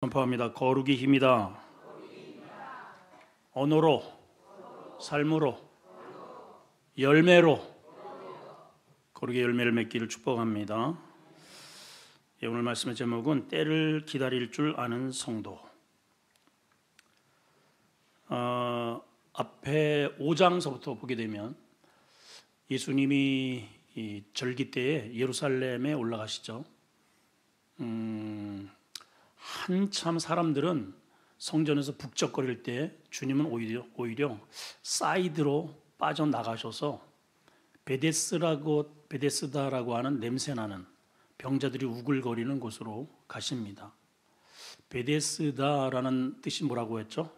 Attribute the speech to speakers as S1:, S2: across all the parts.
S1: 선포합니다. 거룩이 힘이다. 언어로, 삶으로, 열매로 거룩의 열매를 맺기를 축복합니다. 오늘 말씀의 제목은 때를 기다릴 줄 아는 성도. 앞에 5장서부터 보게 되면 예수님이 이 절기 때에 예루살렘에 올라가시죠. 한참 사람들은 성전에서 북적거릴 때 주님은 오히려 사이드로 빠져나가셔서 베데스다라고 하는 냄새나는 병자들이 우글거리는 곳으로 가십니다. 베데스다라는 뜻이 뭐라고 했죠?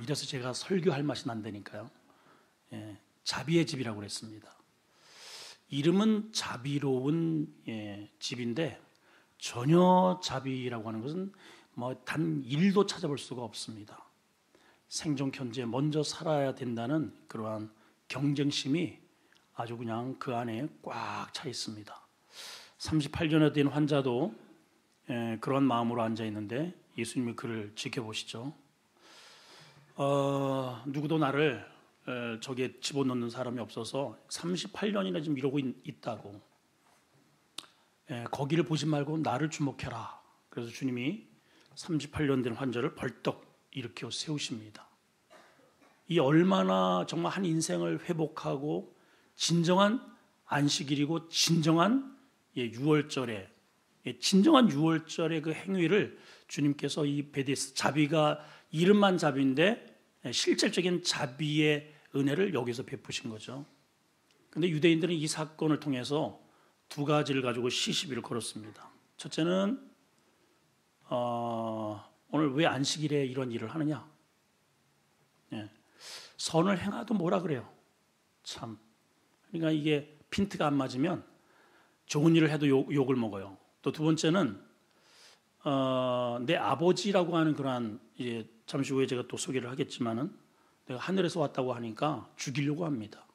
S1: 이래서 제가 설교할 맛이 난다니까요. 자비의 집이라고 그랬습니다. 이름은 자비로운 집인데 전혀 자비라고 하는 것은 단 1도 찾아볼 수가 없습니다. 생존 현재 먼저 살아야 된다는 그러한 경쟁심이 아주 그냥 그 안에 꽉 차 있습니다. 38년에 된 환자도 그런 마음으로 앉아 있는데 예수님이 그를 지켜보시죠. 누구도 나를 저기에 집어넣는 사람이 없어서 38년이나 지금 이러고 있다고. 거기를 보지 말고 나를 주목해라. 그래서 주님이 38년 된 환자를 벌떡 일으켜 세우십니다. 이 얼마나 정말 한 인생을 회복하고 진정한 안식일이고 진정한 유월절에 진정한 유월절의 그 행위를 주님께서 이 베데스 자비가 이름만 자비인데 실질적인 자비의 은혜를 여기서 베푸신 거죠. 그런데 유대인들은 이 사건을 통해서 두 가지를 가지고 시시비를 걸었습니다. 첫째는 오늘 왜 안식일에 이런 일을 하느냐? 선을 행하도 뭐라 그래요? 참. 그러니까 이게 핀트가 안 맞으면 좋은 일을 해도 욕을 먹어요. 또 두 번째는 내 아버지라고 하는 그러한 잠시 후에 제가 또 소개를 하겠지만은 내가 하늘에서 왔다고 하니까 죽이려고 합니다.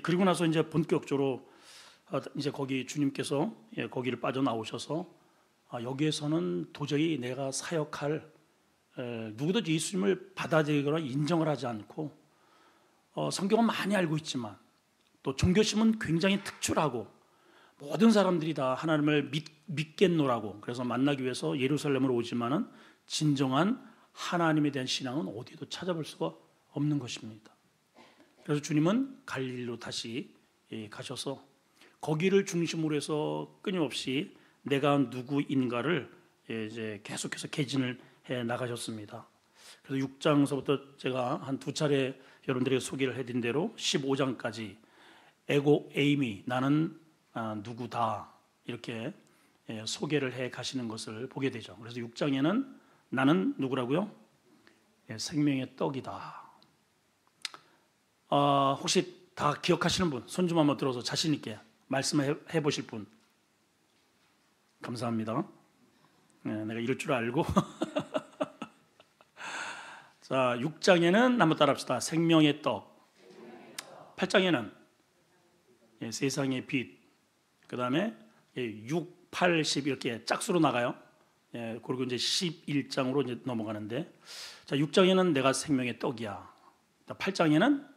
S1: 그리고 나서 이제 본격적으로 이제 거기 주님께서 거기를 빠져나오셔서 여기에서는 도저히 내가 사역할 누구도 예수님을 받아들이거나 인정을 하지 않고 성경은 많이 알고 있지만 또 종교심은 굉장히 특출하고 모든 사람들이 다 하나님을 믿겠노라고 그래서 만나기 위해서 예루살렘으로 오지만은 진정한 하나님에 대한 신앙은 어디도 찾아볼 수가 없는 것입니다. 그래서 주님은 갈릴리로 다시 가셔서 거기를 중심으로 해서 끊임없이 내가 누구인가를 이제 계속해서 개진을 해 나가셨습니다. 그래서 6장서부터 제가 한 두 차례 여러분들에게 소개를 해드린 대로 15장까지 에고 에이미 나는 누구다 이렇게 소개를 해 가시는 것을 보게 되죠. 그래서 6장에는 나는 누구라고요? 생명의 떡이다. 혹시 다 기억하시는 분? 손 좀 한번 들어서 자신 있게 말씀해 보실 분. 감사합니다. 내가 이럴 줄 알고. 자, 6장에는 한번 따라합시다. 생명의 떡. 8장에는 세상의 빛. 그 다음에 6, 8, 10 이렇게 짝수로 나가요. 그리고 이제 11장으로 이제 넘어가는데, 자, 6장에는 내가 생명의 떡이야. 8장에는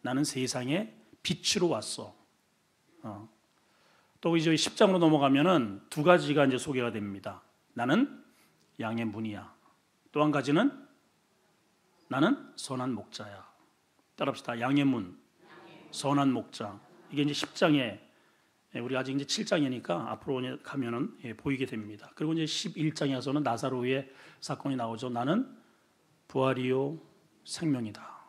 S1: 나는 세상의 빛으로 왔어. 또 이제 10장으로 넘어가면은 두 가지가 이제 소개가 됩니다. 나는 양의 문이야. 또 한 가지는 나는 선한 목자야. 따라합시다. 양의 문, 선한 목자. 이게 이제 10장에 우리 아직 이제 7장이니까 앞으로 가면은 보이게 됩니다. 그리고 이제 11장에 와서는 나사로의 사건이 나오죠. 나는 부활이요 생명이다.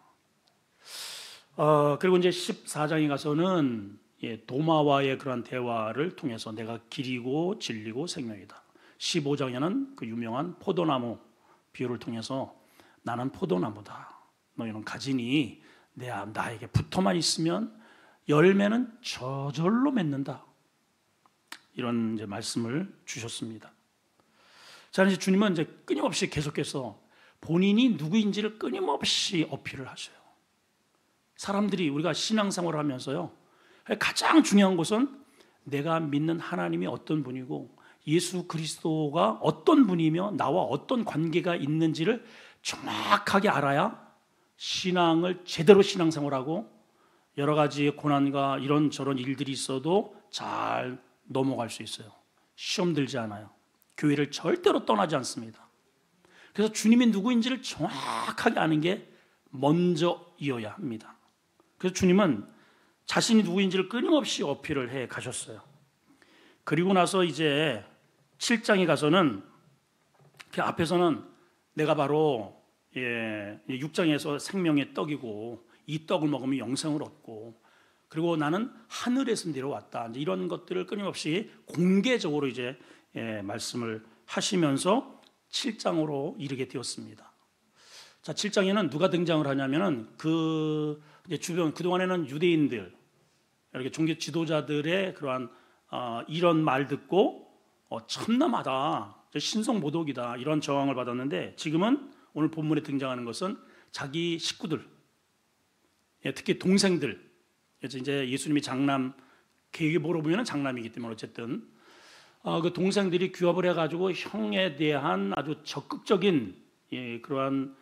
S1: 그리고 이제 14장에 가서는 도마와의 그런 대화를 통해서 내가 길이고 진리고 생명이다. 15장에는 그 유명한 포도나무 비유를 통해서 나는 포도나무다. 너희는 가지니 나에게 붙어만 있으면 열매는 저절로 맺는다. 이런 이제 말씀을 주셨습니다. 자, 이제 주님은 이제 끊임없이 계속해서 본인이 누구인지를 끊임없이 어필을 하셔요. 사람들이 우리가 신앙생활을 하면서요, 가장 중요한 것은 내가 믿는 하나님이 어떤 분이고 예수 그리스도가 어떤 분이며 나와 어떤 관계가 있는지를 정확하게 알아야 신앙을 제대로 신앙생활하고 여러 가지 고난과 이런저런 일들이 있어도 잘 넘어갈 수 있어요. 시험 들지 않아요. 교회를 절대로 떠나지 않습니다. 그래서 주님이 누구인지를 정확하게 아는 게 먼저이어야 합니다. 그래서 주님은 자신이 누구인지를 끊임없이 어필을 해 가셨어요. 그리고 나서 이제 7장에 가서는 그 앞에서는 내가 바로 6장에서 생명의 떡이고 이 떡을 먹으면 영생을 얻고 그리고 나는 하늘에서 내려왔다. 이제 이런 것들을 끊임없이 공개적으로 이제 말씀을 하시면서 7장으로 이르게 되었습니다. 자, 7장에는 누가 등장을 하냐면은 그 이제 주변 그동안에는 유대인들 이렇게 종교 지도자들의 그러한 이런 말 듣고 참남하다, 신성 모독이다 이런 저항을 받았는데 지금은 오늘 본문에 등장하는 것은 자기 식구들, 특히 동생들. 그래서 이제 예수님이 장남 계획에 물어보면 장남이기 때문에 어쨌든 그 동생들이 규합을 해가지고 형에 대한 아주 적극적인 그러한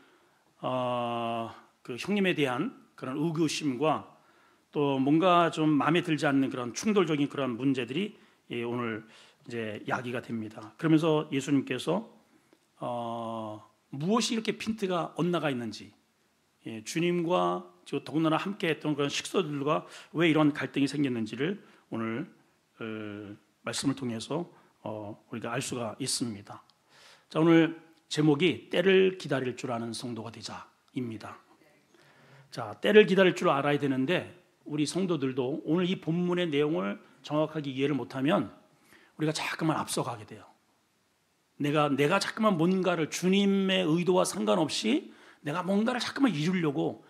S1: 그 형님에 대한 그런 의구심과 또 뭔가 좀 마음에 들지 않는 그런 충돌적인 그런 문제들이 오늘 이제 야기가 됩니다. 그러면서 예수님께서 무엇이 이렇게 핀트가 엇나가 있는지, 주님과 더군다나 함께했던 그런 식소들과 왜 이런 갈등이 생겼는지를 오늘 말씀을 통해서 우리가 알 수가 있습니다. 자, 오늘 제목이 때를 기다릴 줄 아는 성도가 되자입니다. 자, 때를 기다릴 줄 알아야 되는데 우리 성도들도 오늘 이 본문의 내용을 정확하게 이해를 못하면 우리가 자꾸만 앞서가게 돼요. 내가 자꾸만 뭔가를 주님의 의도와 상관없이 내가 뭔가를 자꾸만 이루려고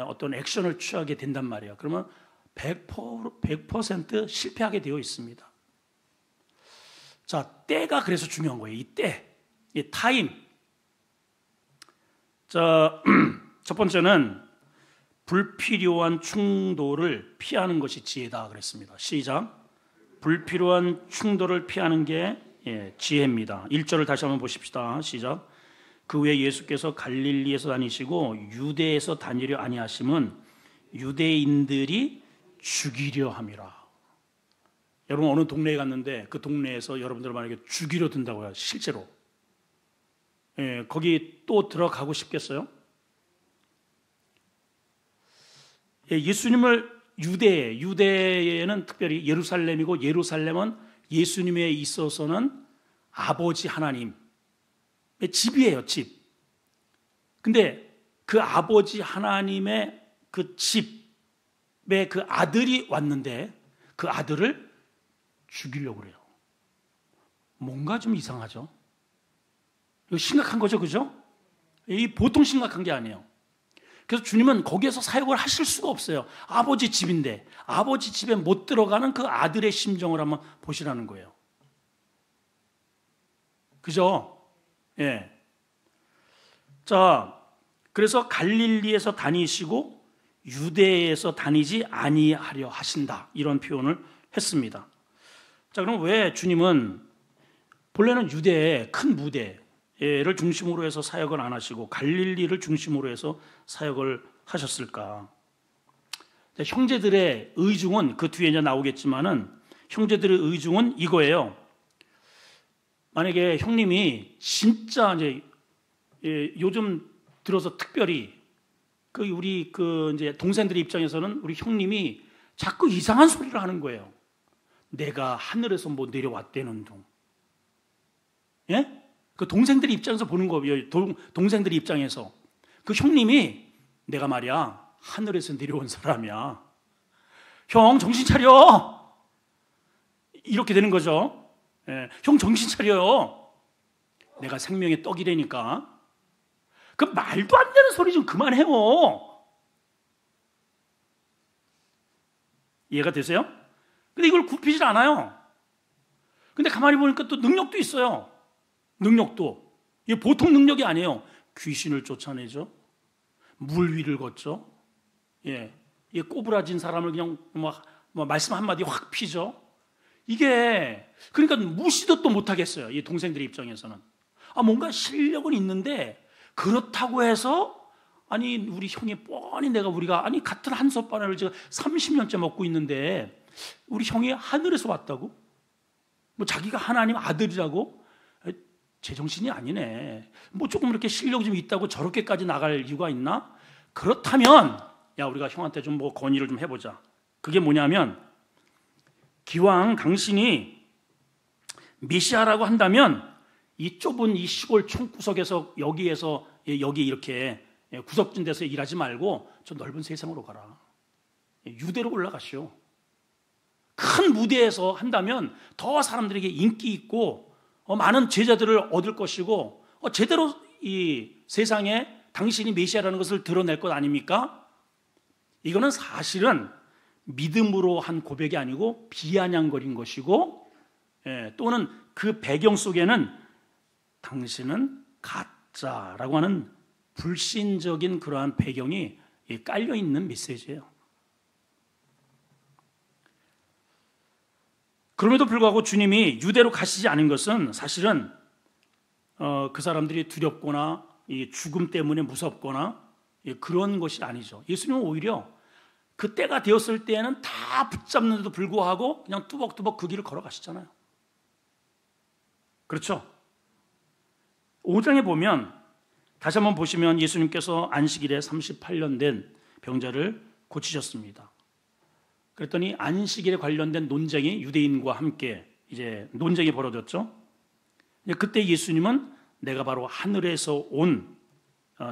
S1: 어떤 액션을 취하게 된단 말이에요. 그러면 100% 실패하게 되어 있습니다. 자, 때가 그래서 중요한 거예요. 이 때, 이 타임. 자, 첫 번째는 불필요한 충돌을 피하는 것이 지혜다 그랬습니다. 시작. 불필요한 충돌을 피하는 게 지혜입니다. 1절을 다시 한번 보십시다. 시작. 그 후에 예수께서 갈릴리에서 다니시고 유대에서 다니려 아니하심은 유대인들이 죽이려 함이라. 여러분 어느 동네에 갔는데 그 동네에서 여러분들 만약에 죽이려 든다고요. 실제로 거기 또 들어가고 싶겠어요? 예수님을 유대에는 특별히 예루살렘이고 예루살렘은 예수님에 있어서는 아버지 하나님의 집이에요. 집. 근데 그 아버지 하나님의 그 집에 그 아들이 왔는데 그 아들을 죽이려고 그래요. 뭔가 좀 이상하죠? 이거 심각한 거죠, 그죠? 이 보통 심각한 게 아니에요. 그래서 주님은 거기에서 사역을 하실 수가 없어요. 아버지 집인데 아버지 집에 못 들어가는 그 아들의 심정을 한번 보시라는 거예요. 그죠? 예. 자, 그래서 갈릴리에서 다니시고 유대에서 다니지 아니하려 하신다. 이런 표현을 했습니다. 자, 그럼 왜 주님은 본래는 유대의 큰 무대를 중심으로 해서 사역을 안 하시고 갈릴리를 중심으로 해서 사역을 하셨을까? 형제들의 의중은 그 뒤에 이제 나오겠지만은 형제들의 의중은 이거예요. 만약에 형님이 진짜 이제 요즘 들어서 특별히 우리 이제 동생들의 입장에서는 우리 형님이 자꾸 이상한 소리를 하는 거예요. 내가 하늘에서 뭐 내려왔다는 둥. 예? 그 동생들의 입장에서 보는 거예요. 동생들의 입장에서 그 형님이 내가 말이야 하늘에서 내려온 사람이야. 형 정신 차려. 이렇게 되는 거죠. 예. 형 정신 차려요. 내가 생명의 떡이라니까. 그 말도 안 되는 소리 좀 그만해요. 이해가 되세요? 근데 이걸 굽히질 않아요. 근데 가만히 보니까 또 능력도 있어요. 능력도. 이게 보통 능력이 아니에요. 귀신을 쫓아내죠. 물 위를 걷죠. 예. 이 꼬부라진 사람을 그냥 말씀 한마디 확 피죠. 이게 그러니까 무시도 또 못하겠어요. 이 동생들 입장에서는. 뭔가 실력은 있는데 그렇다고 해서 아니 우리 형이 뻔히 우리가 아니 같은 한솥밥을 제가 30년째 먹고 있는데 우리 형이 하늘에서 왔다고? 뭐 자기가 하나님 아들이라고? 제정신이 아니네. 뭐 조금 이렇게 실력이 좀 있다고 저렇게까지 나갈 이유가 있나? 그렇다면 야 우리가 형한테 좀 뭐 건의를 좀 해보자. 그게 뭐냐면 기왕 당신이 메시아라고 한다면 이 좁은 이 시골 총구석에서 여기에서 여기 이렇게 구석진 데서 일하지 말고 저 넓은 세상으로 가라. 유대로 올라가시오. 큰 무대에서 한다면 더 사람들에게 인기 있고 많은 제자들을 얻을 것이고 제대로 이 세상에 당신이 메시아라는 것을 드러낼 것 아닙니까? 이거는 사실은 믿음으로 한 고백이 아니고 비아냥거린 것이고 또는 그 배경 속에는 당신은 가짜라고 하는 불신적인 그러한 배경이 깔려있는 메시지예요. 그럼에도 불구하고 주님이 유대로 가시지 않은 것은 사실은 그 사람들이 두렵거나 죽음 때문에 무섭거나 그런 것이 아니죠. 예수님은 오히려 그 때가 되었을 때에는 다 붙잡는데도 불구하고 그냥 뚜벅뚜벅 그 길을 걸어가시잖아요. 그렇죠? 5장에 보면 다시 한번 보시면 예수님께서 안식일에 38년 된 병자를 고치셨습니다. 그랬더니 안식일에 관련된 논쟁이 유대인과 함께 이제 논쟁이 벌어졌죠. 그때 예수님은 내가 바로 하늘에서 온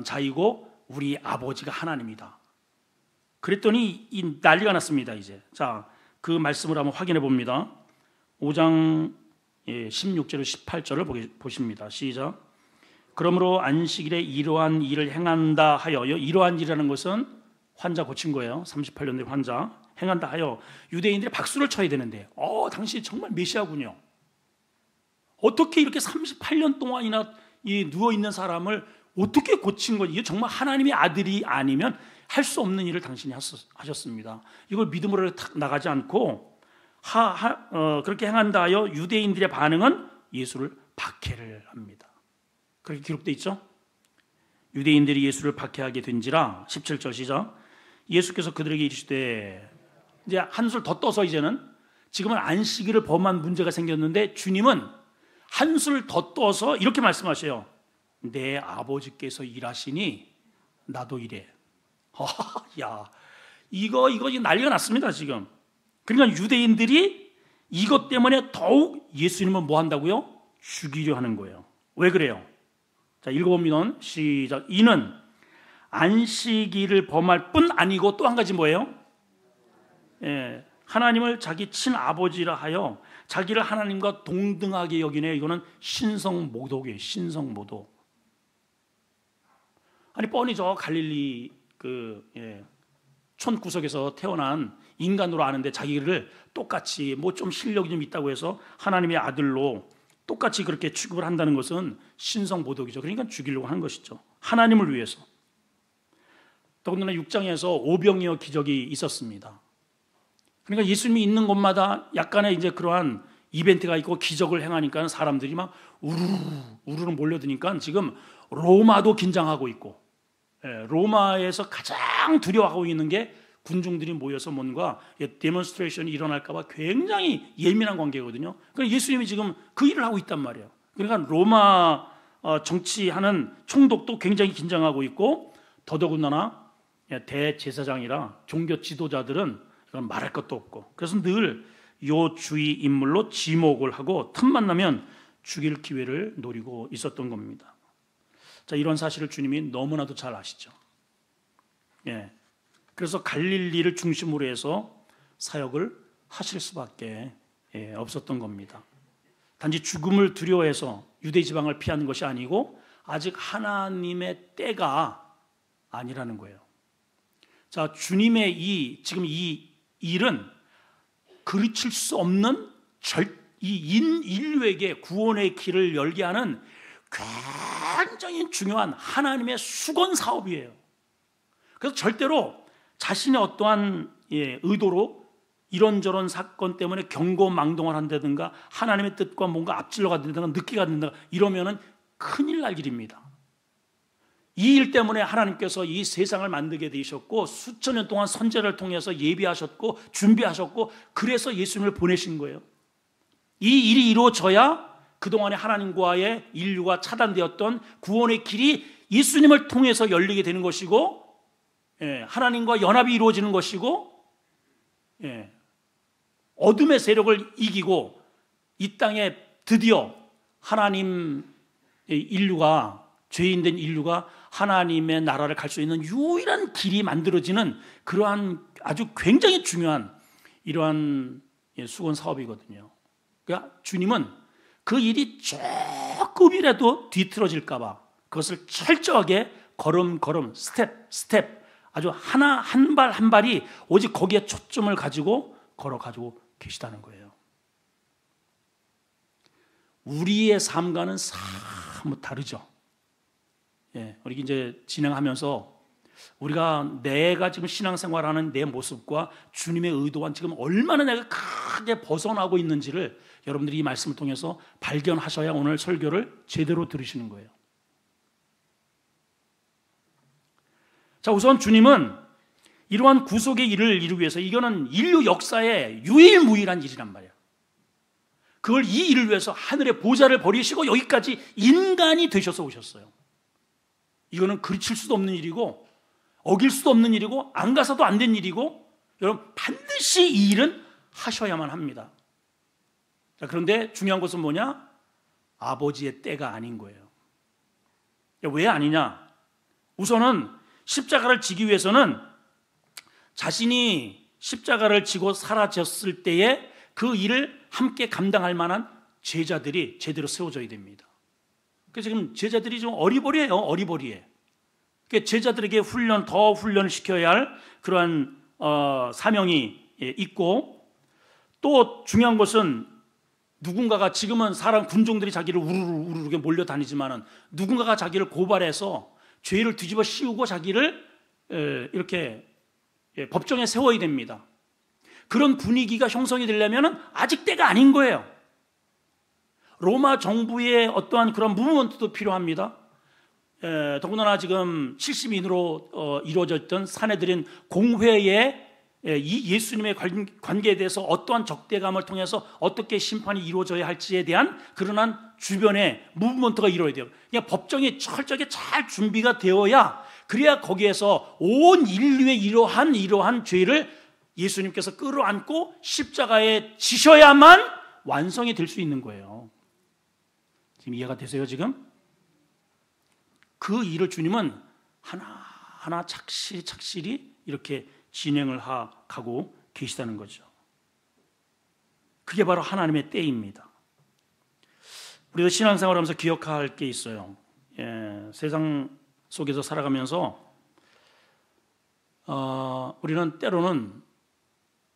S1: 자이고 우리 아버지가 하나님이다. 그랬더니 이 난리가 났습니다. 이제 자, 그 말씀을 한번 확인해 봅니다. 5장 16절로 18절을 보십니다. 시작. 그러므로 안식일에 이러한 일을 행한다 하여, 이러한 일이라는 것은 환자 고친 거예요. 38년 된 환자 행한다 하여 유대인들이 박수를 쳐야 되는데 당신이 정말 메시아군요. 어떻게 이렇게 38년 동안이나 이 누워있는 사람을 어떻게 고친 거지? 이게 정말 하나님의 아들이 아니면 할 수 없는 일을 당신이 하셨습니다. 이걸 믿음으로 나가지 않고 그렇게 행한다 하여 유대인들의 반응은 예수를 박해를 합니다. 그렇게 기록되어 있죠? 유대인들이 예수를 박해하게 된지라 17절 시작. 예수께서 그들에게 이르시되 이제 한술 더 떠서 이제는 지금은 안식일을 범한 문제가 생겼는데 주님은 한술 더 떠서 이렇게 말씀하셔요. 내 아버지께서 일하시니 나도 일해. 야, 이거 난리가 났습니다 지금. 그러니까 유대인들이 이것 때문에 더욱 예수님은 뭐 한다고요? 죽이려 하는 거예요. 왜 그래요? 자, 읽어보면 시작. 이는 안식일을 범할 뿐 아니고 또 한 가지 뭐예요? 하나님을 자기 친아버지라 하여 자기를 하나님과 동등하게 여기네. 이거는 신성모독이에요. 신성모독. 아니 뻔히 저 갈릴리 촌구석에서 태어난 인간으로 아는데 자기를 똑같이 뭐 좀 실력이 좀 있다고 해서 하나님의 아들로 똑같이 그렇게 취급을 한다는 것은 신성모독이죠. 그러니까 죽이려고 하는 것이죠. 하나님을 위해서. 더군다나 6장에서 오병이어 기적이 있었습니다. 그러니까 예수님이 있는 곳마다 약간의 이제 그러한 이벤트가 있고 기적을 행하니까 사람들이 막 우르르 몰려드니까 지금 로마도 긴장하고 있고, 로마에서 가장 두려워하고 있는 게 군중들이 모여서 뭔가 데몬스트레이션이 일어날까 봐 굉장히 예민한 관계거든요. 그러니까 예수님이 지금 그 일을 하고 있단 말이에요. 그러니까 로마 정치하는 총독도 굉장히 긴장하고 있고, 더더군다나 대제사장이라 종교 지도자들은 이건 말할 것도 없고, 그래서 늘 요 주위 인물로 지목을 하고 틈만 나면 죽일 기회를 노리고 있었던 겁니다. 자, 이런 사실을 주님이 너무나도 잘 아시죠. 그래서 갈릴리를 중심으로 해서 사역을 하실 수밖에 없었던 겁니다. 단지 죽음을 두려워해서 유대 지방을 피하는 것이 아니고 아직 하나님의 때가 아니라는 거예요. 자, 주님의 지금 이 일은 그르칠 수 없는 인류에게 구원의 길을 열게 하는 굉장히 중요한 하나님의 수건 사업이에요. 그래서 절대로 자신의 어떠한 의도로 이런저런 사건 때문에 경고망동을 한다든가 하나님의 뜻과 뭔가 앞질러 간다든가 늦게 간다든가 이러면은 큰일 날 일입니다. 이 일 때문에 하나님께서 이 세상을 만들게 되셨고 수천 년 동안 선지자를 통해서 예비하셨고 준비하셨고 그래서 예수님을 보내신 거예요. 이 일이 이루어져야 그동안에 하나님과의 인류가 차단되었던 구원의 길이 예수님을 통해서 열리게 되는 것이고, 하나님과 연합이 이루어지는 것이고, 어둠의 세력을 이기고 이 땅에 드디어 하나님의 인류가, 죄인된 인류가 하나님의 나라를 갈 수 있는 유일한 길이 만들어지는 그러한 아주 굉장히 중요한 이러한 수건 사업이거든요. 그러니까 주님은 그 일이 조금이라도 뒤틀어질까 봐 그것을 철저하게 걸음걸음 스텝 아주 하나 한 발 한 발이 오직 거기에 초점을 가지고 걸어가지고 계시다는 거예요. 우리의 삶과는 사뭇 다르죠. 우리 이제 진행하면서 우리가 내가 지금 신앙생활하는 내 모습과 주님의 의도와 지금 얼마나 내가 크게 벗어나고 있는지를 여러분들이 이 말씀을 통해서 발견하셔야 오늘 설교를 제대로 들으시는 거예요. 자, 우선 주님은 이러한 구속의 일을 이루기 위해서 이거는 인류 역사의 유일무이한 일이란 말이에요. 그걸 이 일을 위해서 하늘의 보좌를 버리시고 여기까지 인간이 되셔서 오셨어요. 이거는 그르칠 수도 없는 일이고 어길 수도 없는 일이고 안 가서도 안 된 일이고 여러분 반드시 이 일은 하셔야만 합니다. 자, 그런데 중요한 것은 뭐냐? 아버지의 때가 아닌 거예요. 왜 아니냐? 우선은 십자가를 지기 위해서는 자신이 십자가를 지고 사라졌을 때에 그 일을 함께 감당할 만한 제자들이 제대로 세워져야 됩니다. 그래서 지금 제자들이 좀 어리버리해요. 어리버리해. 제자들에게 더 훈련을 시켜야 할 그러한 사명이 있고, 또 중요한 것은 누군가가 지금은 사람 군종들이 자기를 우르르게 몰려다니지만은 누군가가 자기를 고발해서 죄를 뒤집어 씌우고 자기를 이렇게 법정에 세워야 됩니다. 그런 분위기가 형성이 되려면 아직 때가 아닌 거예요. 로마 정부의 어떠한 그런 무브먼트도 필요합니다. 더군다나 지금 70인으로 이루어졌던 사내들인 공회에 이 예수님의 관계에 대해서 어떠한 적대감을 통해서 어떻게 심판이 이루어져야 할지에 대한 그러한 주변의 무브먼트가 이루어야 돼요. 그냥 법정이 철저하게 잘 준비가 되어야, 그래야 거기에서 온 인류의 이러한 죄를 예수님께서 끌어안고 십자가에 지셔야만 완성이 될 수 있는 거예요. 지금 이해가 되세요, 지금? 그 일을 주님은 하나하나 착실히 이렇게 진행을 가고 계시다는 거죠. 그게 바로 하나님의 때입니다. 우리도 신앙생활을 하면서 기억할 게 있어요. 세상 속에서 살아가면서 우리는 때로는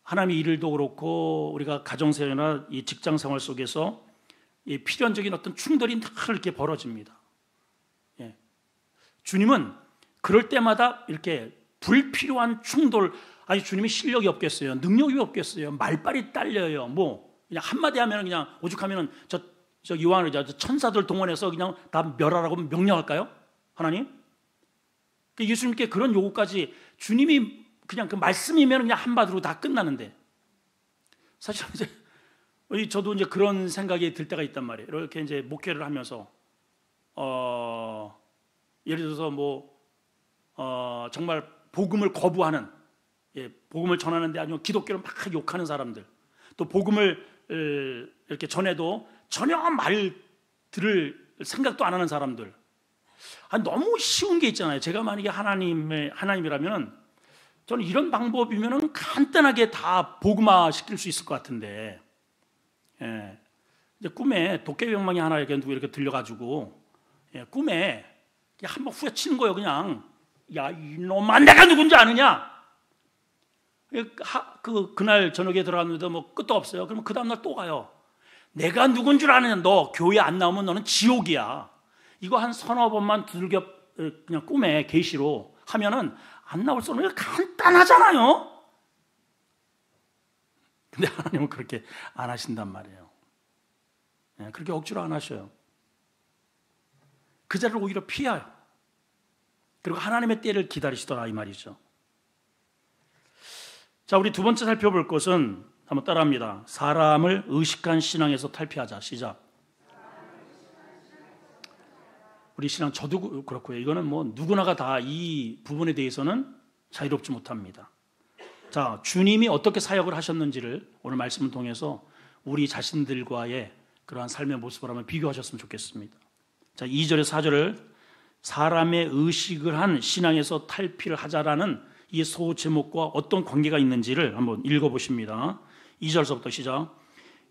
S1: 하나님의 일도 그렇고 우리가 가정생활이나 이 직장생활 속에서 이 필연적인 어떤 충돌이 늘 이렇게 벌어집니다. 주님은 그럴 때마다 이렇게 불필요한 충돌, 아니 주님이 실력이 없겠어요? 능력이 없겠어요? 말빨이 딸려요? 뭐 그냥 한마디 하면 그냥 오죽하면은 저 요한을 천사들 동원해서 그냥 다 멸하라고 명령할까요? 하나님? 예수님께 그런 요구까지 주님이 그냥 그 말씀이면 그냥 한마디로 다 끝나는데, 사실 이제 저도 이제 그런 생각이 들 때가 있단 말이에요. 이렇게 이제 목회를 하면서 예를 들어서 정말 복음을 거부하는, 복음을 전하는데 아주 기독교를 막 욕하는 사람들, 또 복음을 이렇게 전해도 전혀 말 들을 생각도 안 하는 사람들. 너무 쉬운 게 있잖아요. 제가 만약에 하나님이라면 저는 이런 방법이면 간단하게 다 복음화 시킬 수 있을 것 같은데, 이제 꿈에 도깨비방망이 하나 이렇게 들려가지고 꿈에 한번 후려치는 거예요. 그냥 야 이놈아 내가 누군지 아느냐? 그날 저녁에 들어갔는데 뭐 끝도 없어요. 그러면 그 다음날 또 가요. 내가 누군 줄 아느냐? 너 교회 안 나오면 너는 지옥이야. 이거 한 서너 번만 두들겨 그냥 꿈에 계시로 하면은 안 나올 수 없는 게 간단하잖아요. 근데 하나님은 그렇게 안 하신단 말이에요. 그렇게 억지로 안 하셔요. 그 자리를 오히려 피해요. 그리고 하나님의 때를 기다리시더라 이 말이죠. 자, 우리 두 번째 살펴볼 것은 한번 따라합니다. 사람을 의식한 신앙에서 탈피하자. 시작. 우리 신앙, 저도 그렇고요. 이거는 뭐 누구나가 다 이 부분에 대해서는 자유롭지 못합니다. 자, 주님이 어떻게 사역을 하셨는지를 오늘 말씀을 통해서 우리 자신들과의 그러한 삶의 모습을 한번 비교하셨으면 좋겠습니다. 자, 2절에서 4절을 사람의 의식을 한 신앙에서 탈피를 하자라는 이 소제목과 어떤 관계가 있는지를 한번 읽어보십니다. 2절서부터 시작.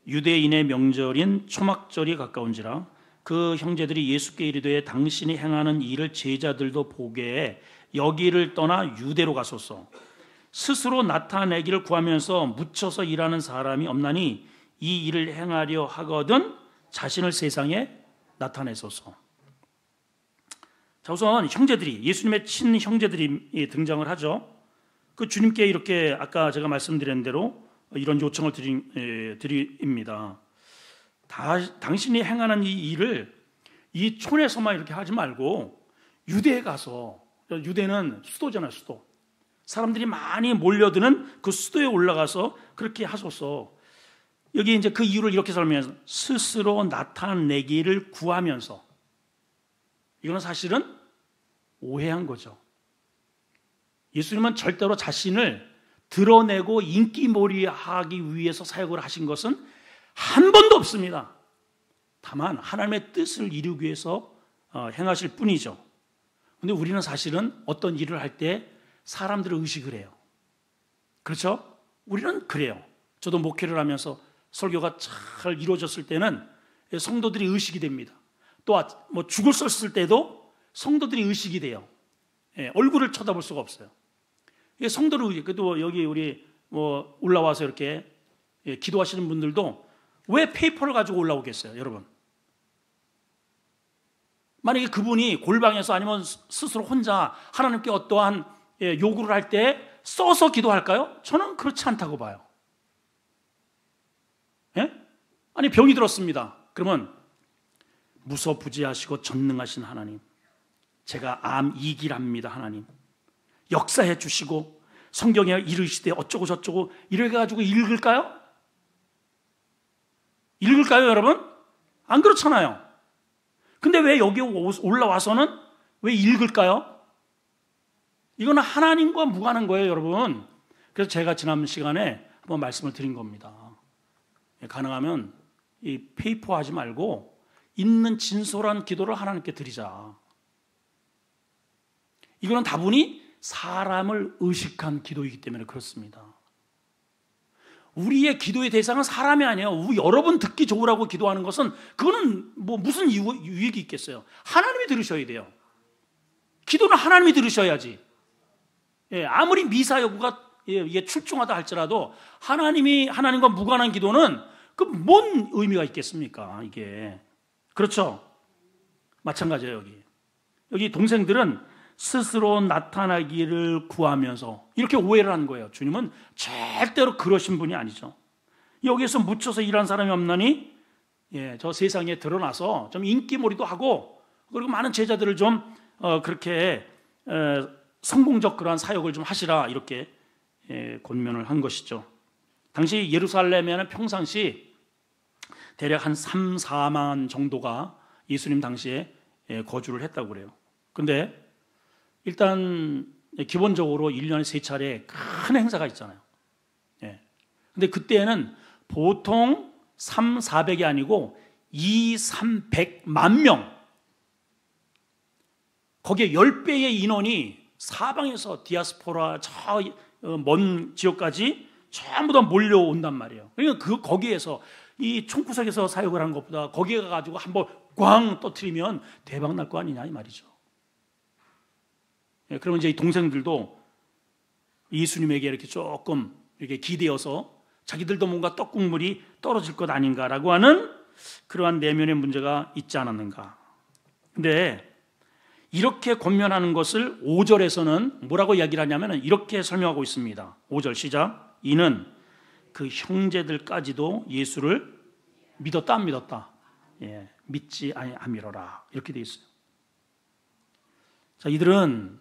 S1: 유대인의 명절인 초막절이 가까운지라 그 형제들이 예수께 이르되 당신이 행하는 일을 제자들도 보게 여기를 떠나 유대로 가소서. 스스로 나타내기를 구하면서 묻혀서 일하는 사람이 없나니 이 일을 행하려 하거든 자신을 세상에 나타내소서. 자, 우선 형제들이, 예수님의 친형제들이 등장을 하죠. 그 주님께 이렇게 아까 제가 말씀드린 대로 이런 요청을 드립니다. 당신이 행하는 이 일을 이 촌에서만 이렇게 하지 말고 유대에 가서, 유대는 수도잖아요, 수도. 사람들이 많이 몰려드는 그 수도에 올라가서 그렇게 하소서. 여기 이제 그 이유를 이렇게 설명해서 스스로 나타내기를 구하면서, 이거는 사실은 오해한 거죠. 예수님은 절대로 자신을 드러내고 인기몰이하기 위해서 사역을 하신 것은 한 번도 없습니다. 다만 하나님의 뜻을 이루기 위해서 행하실 뿐이죠. 그런데 우리는 사실은 어떤 일을 할 때 사람들을 의식을 해요. 그렇죠? 우리는 그래요. 저도 목회를 하면서 설교가 잘 이루어졌을 때는 성도들이 의식이 됩니다. 또 뭐 죽을 썼을 때도 성도들이 의식이 돼요. 얼굴을 쳐다볼 수가 없어요. 성도를 의식. 그래도 여기 우리 뭐 올라와서 이렇게 기도하시는 분들도 왜 페이퍼를 가지고 올라오겠어요, 여러분? 만약에 그분이 골방에서 아니면 스스로 혼자 하나님께 어떠한 요구를 할 때 써서 기도할까요? 저는 그렇지 않다고 봐요. 예? 아니, 병이 들었습니다. 그러면 무소부지하시고 전능하신 하나님, 제가 암 이기랍니다. 하나님 역사해 주시고 성경에 이르시되 어쩌고 저쩌고 이래가지고 읽을까요? 읽을까요, 여러분? 안 그렇잖아요. 근데 왜 여기 올라와서는 왜 읽을까요? 이거는 하나님과 무관한 거예요, 여러분. 그래서 제가 지난 시간에 한번 말씀을 드린 겁니다. 가능하면 이 페이퍼 하지 말고 있는 진솔한 기도를 하나님께 드리자. 이거는 다분히 사람을 의식한 기도이기 때문에 그렇습니다. 우리의 기도의 대상은 사람이 아니에요. 여러분 듣기 좋으라고 기도하는 것은 그거는 뭐 무슨 유익이 있겠어요. 하나님이 들으셔야 돼요. 기도는 하나님이 들으셔야지. 아무리 미사 여부가 출중하다 할지라도 하나님과 무관한 기도는 그 뭔 의미가 있겠습니까? 이게 그렇죠. 마찬가지예요. 여기 동생들은 스스로 나타나기를 구하면서 이렇게 오해를 한 거예요. 주님은 절대로 그러신 분이 아니죠. 여기에서 묻혀서 일한 사람이 없나니 저 세상에 드러나서 좀 인기몰이도 하고 그리고 많은 제자들을 좀 그렇게 성공적 그러한 사역을 좀 하시라 이렇게 권면을 한 것이죠. 당시 예루살렘에는 평상시 대략 한 3, 4만 정도가 예수님 당시에 거주를 했다고 그래요. 근데 일단 기본적으로 1년에 3차례 큰 행사가 있잖아요. 근데 그때는 보통 3, 400이 아니고 2, 300만 명, 거기에 10배의 인원이 사방에서 디아스포라 저 먼 지역까지 전부 다 몰려온단 말이에요. 그러니까 거기에서 이 총구석에서 사역을 한 것보다 거기에 가가지고 한번 꽝 터뜨리면 대박 날 거 아니냐 이 말이죠. 그러면 이제 이 동생들도 예수님에게 이렇게 조금 이렇게 기대어서 자기들도 뭔가 떡국물이 떨어질 것 아닌가라고 하는 그러한 내면의 문제가 있지 않았는가. 근데 이렇게 권면하는 것을 5절에서는 뭐라고 이야기를 하냐면 이렇게 설명하고 있습니다. 5절 시작. 이는 그 형제들까지도 예수를 믿었다 안 믿었다? 예, 믿지 아니하미로라 이렇게 되어 있어요. 자, 이들은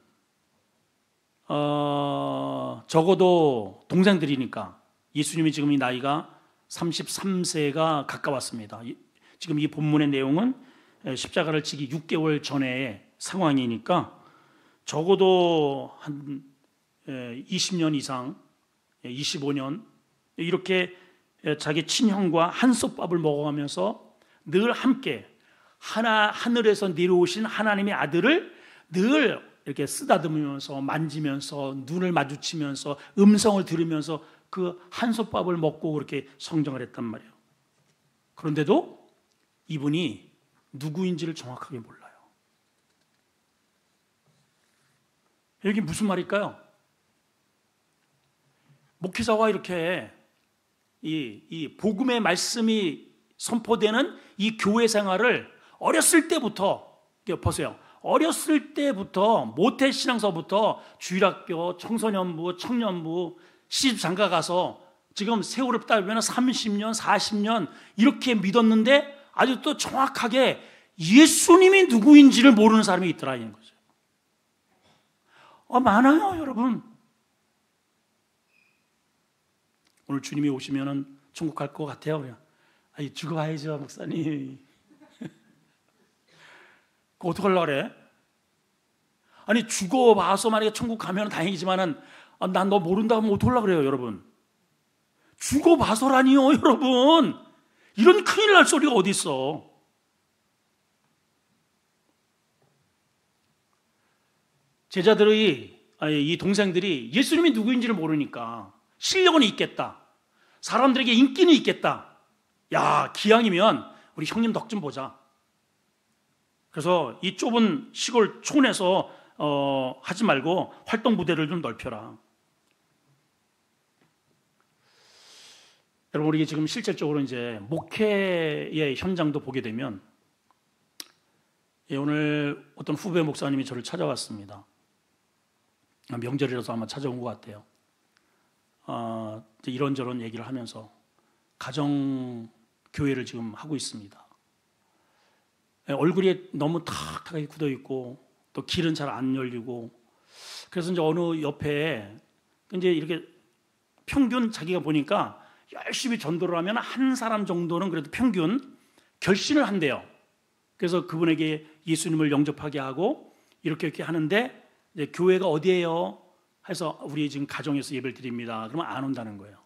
S1: 적어도 동생들이니까 예수님이 지금 이 나이가 33세가 가까웠습니다. 지금 이 본문의 내용은 십자가를 지기 6개월 전의 상황이니까 적어도 한 20년 이상, 25년 이렇게 자기 친형과 한솥밥을 먹어가면서 늘 함께 하늘에서 내려오신 하나님의 아들을 늘 이렇게 쓰다듬으면서 만지면서 눈을 마주치면서 음성을 들으면서 그 한솥밥을 먹고 그렇게 성장을 했단 말이에요. 그런데도 이분이 누구인지를 정확하게 몰라요. 여기 무슨 말일까요? 목회자와 이렇게 이 복음의 말씀이 선포되는 이 교회 생활을 어렸을 때부터 보세요. 어렸을 때부터 모태신앙서부터 주일학교, 청소년부, 청년부, 시집장가 가서 지금 세월을 따지면 30년, 40년 이렇게 믿었는데 아주 또 정확하게 예수님이 누구인지를 모르는 사람이 있더라는 거죠. 많아요, 여러분. 오늘 주님이 오시면은 천국 갈 것 같아요. 죽어봐야죠, 목사님. 그거 어떡하려고 그래? 아니, 죽어봐서 만약에 천국 가면 다행이지만은 난 너 모른다 하면 어떡하려고 그래요, 여러분? 죽어봐서라니요, 여러분. 이런 큰일 날 소리가 어디 있어? 제자들의 이 동생들이 예수님이 누구인지를 모르니까 실력은 있겠다. 사람들에게 인기는 있겠다. 야, 기왕이면 우리 형님 덕 좀 보자. 그래서 이 좁은 시골 촌에서 하지 말고 활동 무대를 좀 넓혀라. 여러분, 우리 지금 실질적으로 이제 목회의 현장도 보게 되면 오늘 어떤 후배 목사님이 저를 찾아왔습니다. 명절이라서 아마 찾아온 것 같아요. 이런저런 얘기를 하면서 가정교회를 지금 하고 있습니다. 얼굴이 너무 탁탁하게 굳어 있고 또 길은 잘 안 열리고 그래서 이제 어느 옆에 이제 이렇게 평균 자기가 보니까 열심히 전도를 하면 한 사람 정도는 그래도 평균 결신을 한대요. 그래서 그분에게 예수님을 영접하게 하고 이렇게 하는데 이제 교회가 어디예요? 해서 우리 지금 가정에서 예배를 드립니다. 그러면 안 온다는 거예요.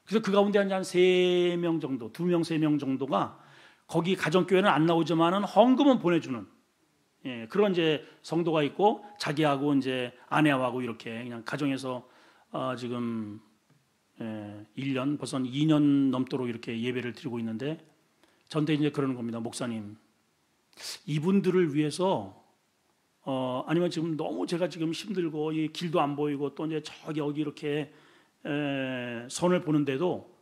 S1: 그래서 그 가운데 한 3명 정도, 2명, 3명 정도가 거기 가정교회는 안 나오지만은 헌금은 보내주는 그런 이제 성도가 있고 자기하고 이제 아내하고 이렇게 그냥 가정에서 지금 1년, 벌써 2년 넘도록 이렇게 예배를 드리고 있는데 저한테 이제 그러는 겁니다. 목사님, 이분들을 위해서 아니면 지금 너무 제가 지금 힘들고 이 길도 안 보이고 또 이제 저기 여기 이렇게 선을 보는데도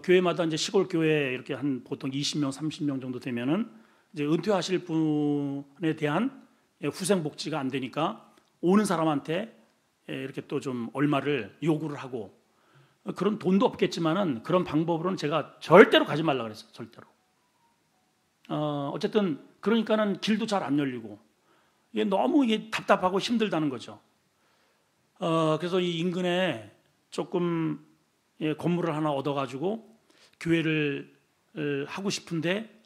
S1: 교회마다 이제 시골 교회 이렇게 한 보통 20명, 30명 정도 되면은 이제 은퇴하실 분에 대한 후생 복지가 안 되니까 오는 사람한테 이렇게 또 좀 얼마를 요구를 하고 그런 돈도 없겠지만은 그런 방법으로는 제가 절대로 가지 말라 그랬어요. 절대로. 어쨌든 그러니까는 길도 잘 안 열리고 이게 너무 이게 답답하고 힘들다는 거죠. 그래서 이 인근에 조금 건물을 하나 얻어가지고 교회를 하고 싶은데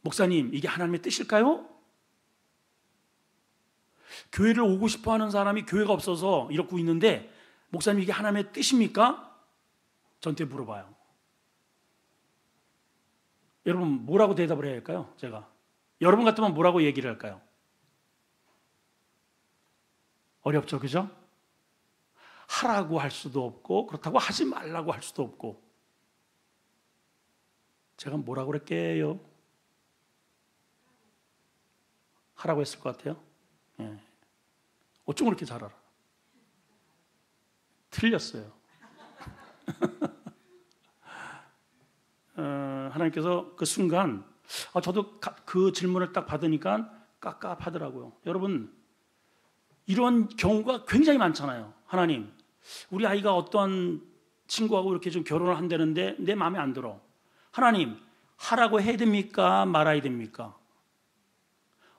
S1: 목사님, 이게 하나님의 뜻일까요? 교회를 오고 싶어하는 사람이 교회가 없어서 이러고 있는데 목사님, 이게 하나님의 뜻입니까? 저한테 물어봐요. 여러분, 뭐라고 대답을 해야 할까요? 제가 여러분 같으면 뭐라고 얘기를 할까요? 어렵죠, 그죠? 하라고 할 수도 없고 그렇다고 하지 말라고 할 수도 없고 제가 뭐라고 그랬게요? 하라고 했을 것 같아요? 예. 어쩜 그렇게 잘 알아? 틀렸어요. 하나님께서 그 순간 저도 그 질문을 딱 받으니까 깝깝하더라고요. 여러분, 이런 경우가 굉장히 많잖아요. 하나님, 우리 아이가 어떤 친구하고 이렇게 좀 결혼을 한다는데 내 마음에 안 들어. 하나님, 하라고 해야 됩니까? 말아야 됩니까?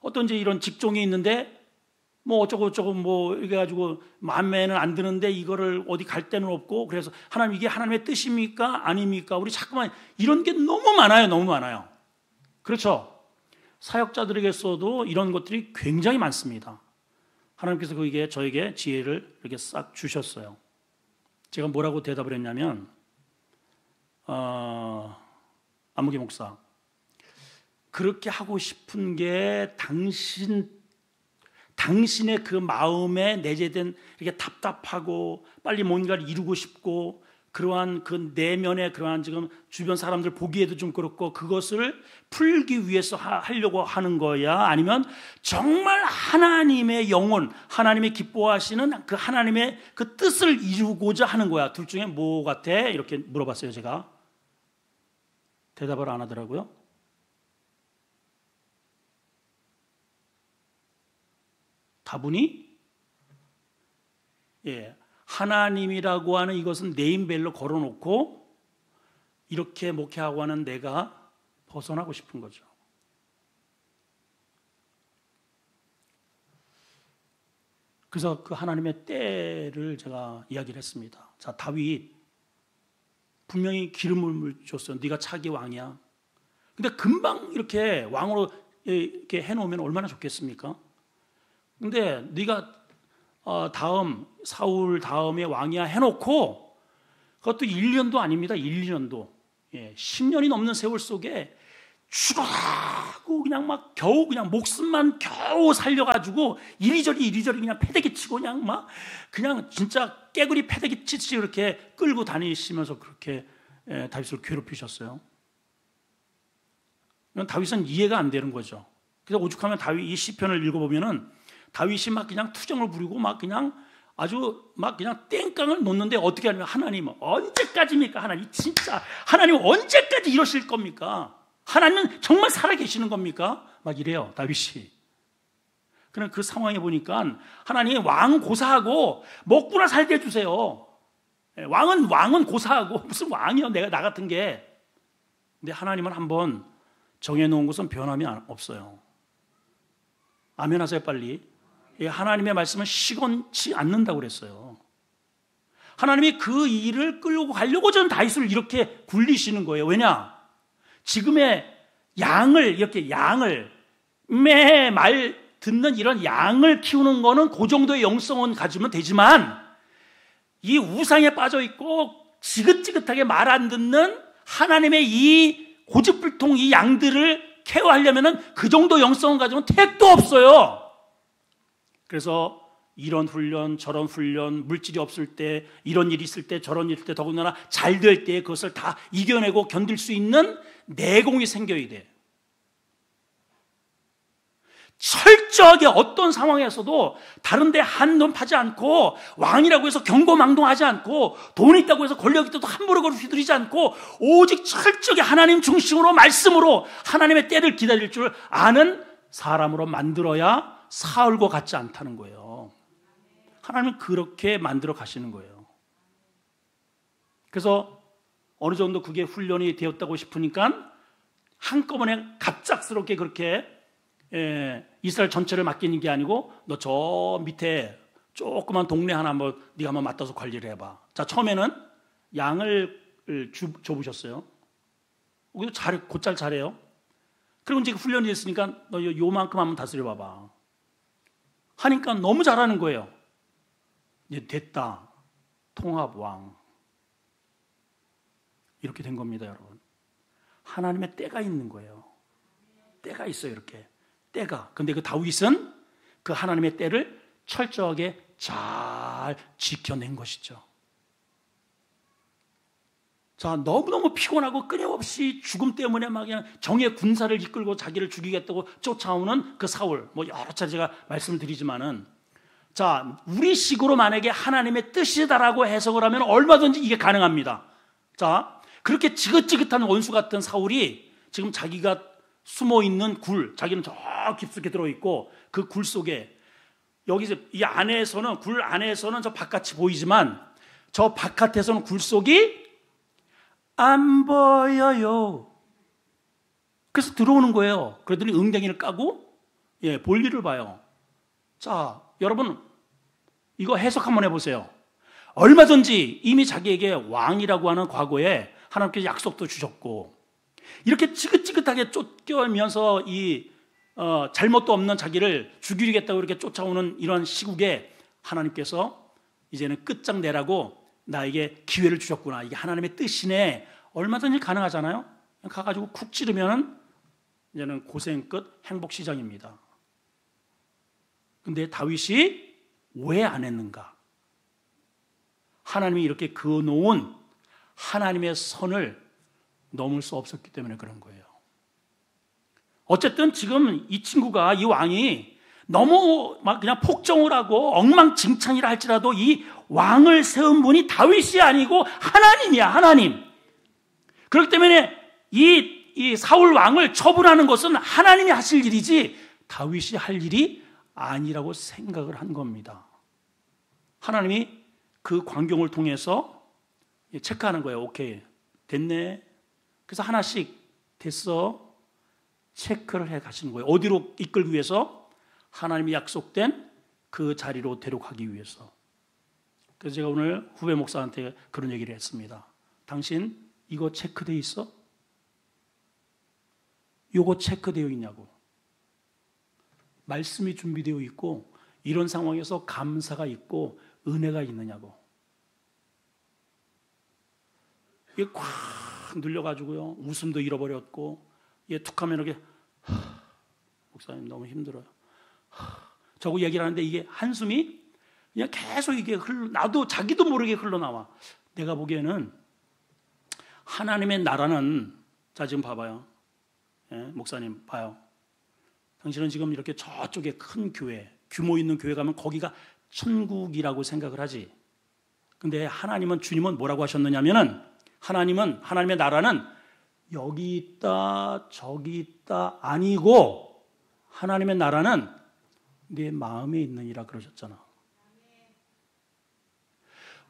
S1: 어떤 이제 이런 직종이 있는데 뭐 어쩌고 뭐 이래 가지고 마음에는 안 드는데 이거를 어디 갈 데는 없고, 그래서 하나님 이게 하나님의 뜻입니까? 아닙니까? 우리 자꾸만 이런 게 너무 많아요. 너무 많아요. 그렇죠? 사역자들에게서도 이런 것들이 굉장히 많습니다. 하나님께서 그게 저에게 지혜를 이렇게 싹 주셨어요. 제가 뭐라고 대답을 했냐면, 안무기 목사, 그렇게 하고 싶은 게 당신의 그 마음에 내재된 이렇게 답답하고 빨리 뭔가를 이루고 싶고 그러한 그 내면의 그러한 지금 주변 사람들 보기에도 좀 그렇고 그것을 풀기 위해서 하려고 하는 거야? 아니면 정말 하나님의 영혼, 하나님이 기뻐하시는 그 하나님의 그 뜻을 이루고자 하는 거야? 둘 중에 뭐 같아? 이렇게 물어봤어요. 제가. 대답을 안 하더라고요. 다분히 하나님이라고 하는 이것은 네임벨로 걸어놓고 이렇게 목회하고 하는 내가 벗어나고 싶은 거죠. 그래서 그 하나님의 때를 제가 이야기를 했습니다. 자, 다윗 분명히 기름을 줬어요. 네가 차기 왕이야. 근데 금방 이렇게 왕으로 이렇게 해놓으면 얼마나 좋겠습니까? 근데 네가 사울 다음에 왕이야 해놓고 그것도 1년도 아닙니다. 1년도 10년이 넘는 세월 속에 죽어라고 그냥 막 겨우 그냥 목숨만 겨우 살려가지고 이리저리 그냥 패대기 치고 그냥 진짜 깨구리 패대기 치듯이 그렇게 끌고 다니시면서 그렇게 다윗을 괴롭히셨어요. 다윗은 이해가 안 되는 거죠. 그래서 오죽하면 다윗 이 시편을 읽어보면은 다윗이 막 그냥 투정을 부리고 막 그냥 아주 막 그냥 땡깡을 놓는데 어떻게 하냐면, 하나님 언제까지입니까? 하나님 진짜 하나님 언제까지 이러실 겁니까? 하나님은 정말 살아계시는 겁니까? 막 이래요, 다윗이. 그럼 그 상황에 보니까 하나님 왕 고사하고 먹고나 살게 해주세요. 왕은 고사하고 무슨 왕이요, 내가 나 같은 게. 근데 하나님은 한번 정해놓은 것은 변함이 없어요. 아멘 하세요 빨리. 하나님의 말씀은 시건치 않는다고 그랬어요. 하나님이 그 일을 끌고 가려고 저는 다윗을 이렇게 굴리시는 거예요. 왜냐? 지금의 양을 매 말 듣는 이런 양을 키우는 거는 그 정도의 영성은 가지면 되지만, 이 우상에 빠져 있고 지긋지긋하게 말 안 듣는 하나님의 이 고집불통 이 양들을 케어하려면은 그 정도 영성을 가지면 택도 없어요. 그래서 이런 훈련, 저런 훈련, 물질이 없을 때, 이런 일이 있을 때, 저런 일이 있을 때, 더군다나 잘 될 때 그것을 다 이겨내고 견딜 수 있는 내공이 생겨야 돼. 철저하게 어떤 상황에서도 다른 데 한눈 파지 않고, 왕이라고 해서 경고망동하지 않고, 돈이 있다고 해서 권력이 있다고 함부로 휘두르지 않고, 오직 철저하게 하나님 중심으로 말씀으로 하나님의 때를 기다릴 줄 아는 사람으로 만들어야 사울과 같지 않다는 거예요. 하나님은 그렇게 만들어 가시는 거예요. 그래서 어느 정도 그게 훈련이 되었다고 싶으니까 한꺼번에 갑작스럽게 그렇게 이스라엘 전체를 맡기는 게 아니고, 너 저 밑에 조그만 동네 하나 네가 한번 맡아서 관리를 해봐. 자, 처음에는 양을 줘보셨어요. 곧잘 잘해요. 그리고 이제 훈련이 됐으니까 너 요만큼 한번 다스려 봐봐 하니까 너무 잘하는 거예요. 이제 됐다, 통합왕. 이렇게 된 겁니다, 여러분. 하나님의 때가 있는 거예요. 때가 있어요, 이렇게. 때가. 근데 그 다윗은 그 하나님의 때를 철저하게 잘 지켜낸 것이죠. 자, 너무너무 피곤하고 끊임없이 죽음 때문에 막 그냥 정의 군사를 이끌고 자기를 죽이겠다고 쫓아오는 그 사울, 여러 차례 제가 말씀을 드리지만은, 자, 우리식으로 만약에 하나님의 뜻이다라고 해석을 하면 얼마든지 이게 가능합니다. 자, 그렇게 지긋지긋한 원수 같은 사울이 지금 자기가 숨어 있는 자기는 저 깊숙이 들어있고, 그 굴 속에, 여기서 이 안에서는, 굴 안에서는 저 바깥이 보이지만, 저 바깥에서는 굴속이 안 보여요. 그래서 들어오는 거예요. 그러더니 응대기를 까고 볼일을 봐요. 자, 여러분 이거 해석 한번 해보세요. 얼마든지 이미 자기에게 왕이라고 하는 과거에 하나님께서 약속도 주셨고 이렇게 지긋지긋하게 쫓겨면서 잘못도 없는 자기를 죽이겠다고 이렇게 쫓아오는 이런 시국에 하나님께서 이제는 끝장내라고 나에게 기회를 주셨구나. 이게 하나님의 뜻이네. 얼마든지 가능하잖아요. 가가지고 쿡 찌르면 이제는 고생 끝 행복 시작입니다. 근데 다윗이 왜 안 했는가? 하나님이 이렇게 그어놓은 하나님의 선을 넘을 수 없었기 때문에 그런 거예요. 어쨌든 지금 이 친구가, 이 왕이 너무 막 그냥 폭정을 하고 엉망진창이라 할지라도 이 왕을 세운 분이 다윗이 아니고 하나님이야, 하나님. 그렇기 때문에 이 사울 왕을 처분하는 것은 하나님이 하실 일이지 다윗이 할 일이 아니라고 생각을 한 겁니다. 하나님이 그 광경을 통해서 체크하는 거예요. 오케이, 됐네. 그래서 하나씩 됐어. 체크를 해 가시는 거예요. 어디로 이끌기 위해서? 하나님이 약속된 그 자리로 데려가기 위해서. 그래서 제가 오늘 후배 목사한테 그런 얘기를 했습니다. 당신 이거 체크되어 있어? 요거 체크되어 있냐고. 말씀이 준비되어 있고 이런 상황에서 감사가 있고 은혜가 있느냐고. 이게 꽉 눌려가지고요. 웃음도 잃어버렸고, 툭하면 이렇게, 목사님 너무 힘들어요. 저거 얘기를 하는데 이게 한숨이 그냥 계속 이게 나도 자기도 모르게 흘러나와. 내가 보기에는 하나님의 나라는, 자, 지금 봐봐요. 목사님, 봐요. 당신은 지금 이렇게 저쪽에 큰 교회, 규모 있는 교회 가면 거기가 천국이라고 생각을 하지. 근데 하나님은, 주님은 뭐라고 하셨느냐면은, 하나님의 나라는 여기 있다, 저기 있다, 아니고, 하나님의 나라는 내 마음에 있느니라 그러셨잖아.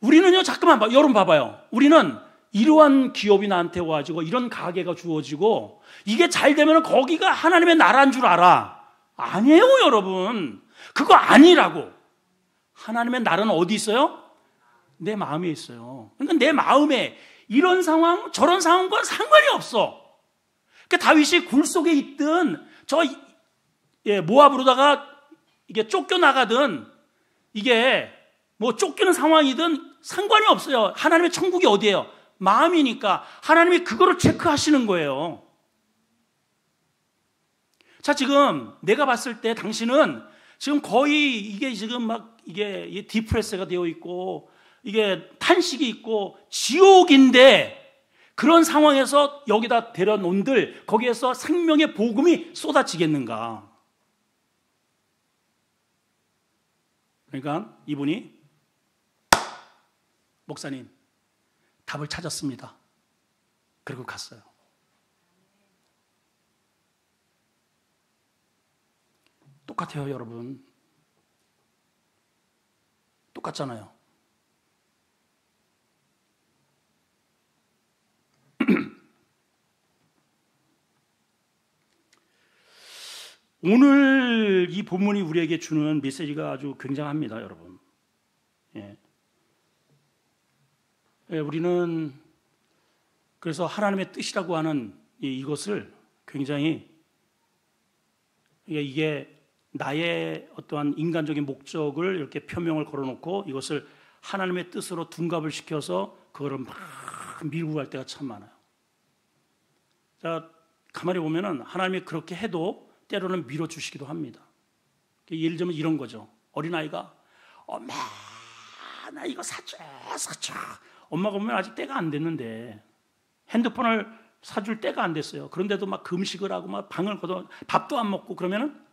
S1: 우리는요, 잠깐만 여러분 봐봐요. 우리는 이러한 기업이 나한테 와가지고 이런 가게가 주어지고 이게 잘 되면 거기가 하나님의 나라인 줄 알아. 아니에요, 여러분. 그거 아니라고. 하나님의 나라는 어디 있어요? 내 마음에 있어요. 그러니까 내 마음에 이런 상황, 저런 상황과 상관이 없어. 그러니까 다윗이 굴 속에 있든 모압으로다가 이게 쫓겨나가든 이게 뭐 쫓기는 상황이든 상관이 없어요. 하나님의 천국이 어디예요? 마음이니까 하나님이 그거를 체크하시는 거예요. 자, 지금 내가 봤을 때 당신은 지금 거의 이게 지금 막 이게 디프레스가 되어 있고 이게 탄식이 있고 지옥인데 그런 상황에서 여기다 데려놓은들 거기에서 생명의 복음이 쏟아지겠는가? 그러니까 이분이 목사님 답을 찾았습니다. 그리고 갔어요. 똑같아요, 여러분. 똑같잖아요. 오늘 이 본문이 우리에게 주는 메시지가 아주 굉장합니다, 여러분. 우리는 그래서 하나님의 뜻이라고 하는 이것을 굉장히 이게 나의 어떠한 인간적인 목적을 이렇게 표명을 걸어놓고 이것을 하나님의 뜻으로 둔갑을 시켜서 그거를 막 밀고 갈 때가 참 많아요. 자, 가만히 보면은 하나님이 그렇게 해도 때로는 밀어주시기도 합니다. 예를 들면 이런 거죠. 어린아이가 엄마 나 이거 사줘. 엄마가 보면 아직 때가 안 됐는데 핸드폰을 사줄 때가 안 됐어요. 그런데도 막 금식을 하고 막 방을 걷어 밥도 안 먹고 그러면은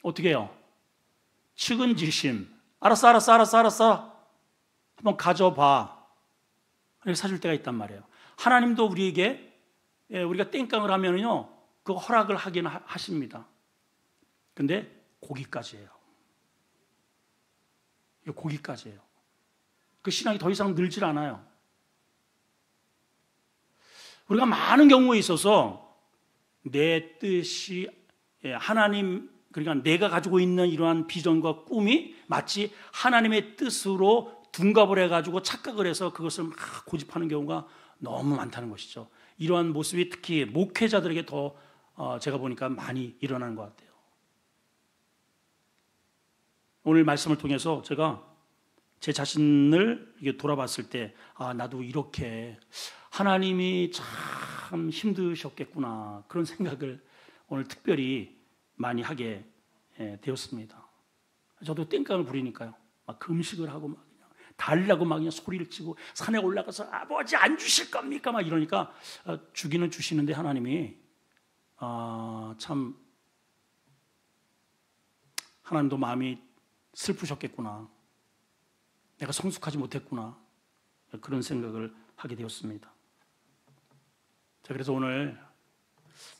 S1: 어떻게 해요? 측은지심. 알았어. 한번 가져봐. 이렇게 사줄 때가 있단 말이에요. 하나님도 우리에게 우리가 땡깡을 하면은요 그 허락을 하긴 하십니다. 근데 거기까지예요. 고기까지예요. 그 신앙이 더 이상 늘질 않아요. 우리가 많은 경우에 있어서 내 뜻이 하나님, 그러니까 내가 가지고 있는 이러한 비전과 꿈이 마치 하나님의 뜻으로 둔갑을 해가지고 착각을 해서 그것을 막 고집하는 경우가 너무 많다는 것이죠. 이러한 모습이 특히 목회자들에게 더 제가 보니까 많이 일어나는 것 같아요. 오늘 말씀을 통해서 제가 제 자신을 이렇게 돌아봤을 때, 나도 이렇게 하나님이 참 힘드셨겠구나, 그런 생각을 오늘 특별히 많이 하게 되었습니다. 저도 땡깡을 부리니까요. 막 금식을 하고 막 그냥 달라고 막 그냥 소리를 치고 산에 올라가서 아버지 안 주실 겁니까? 막 이러니까 주기는 주시는데 하나님이 참 하나님도 마음이 슬프셨겠구나. 내가 성숙하지 못했구나. 그런 생각을 하게 되었습니다. 자, 그래서 오늘